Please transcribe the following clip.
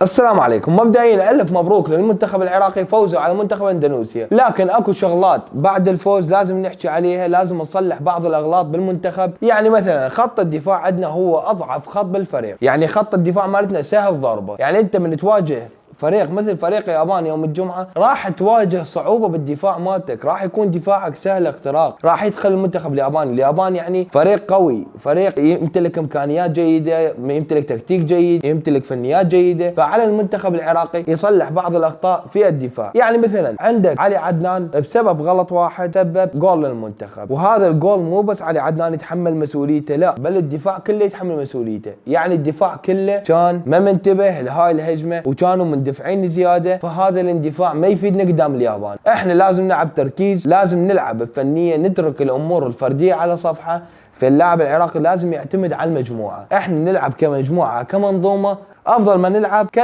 السلام عليكم. مبدئيا الف مبروك للمنتخب العراقي فوزه على منتخب اندونيسيا، لكن اكو شغلات بعد الفوز لازم نحكي عليها، لازم نصلح بعض الاغلاط بالمنتخب. يعني مثلا خط الدفاع عندنا هو اضعف خط بالفريق، يعني خط الدفاع مالتنا سهل ضربه. يعني انت من تواجه فريق مثل فريق اليابان يوم الجمعة راح تواجه صعوبة بالدفاع مالتك، راح يكون دفاعك سهل اختراق، راح يدخل المنتخب الياباني يعني فريق قوي، فريق يمتلك امكانيات جيدة، يمتلك تكتيك جيد، يمتلك فنيات جيدة. فعلى المنتخب العراقي يصلح بعض الاخطاء في الدفاع. يعني مثلا عندك علي عدنان بسبب غلط واحد سبب جول للمنتخب، وهذا الجول مو بس علي عدنان يتحمل مسؤوليته، لا بل الدفاع كله يتحمل مسؤوليته. يعني الدفاع كله كان ما منتبه لهاي الهجمة وكانوا مندفعين زياده، فهذا الاندفاع ما يفيدنا قدام اليابان. احنا لازم نلعب تركيز، لازم نلعب بفنيه، نترك الامور الفرديه على صفحه. فاللاعب العراقي لازم يعتمد على المجموعه، احنا نلعب كمجموعه كمنظومه افضل ما نلعب كلاعب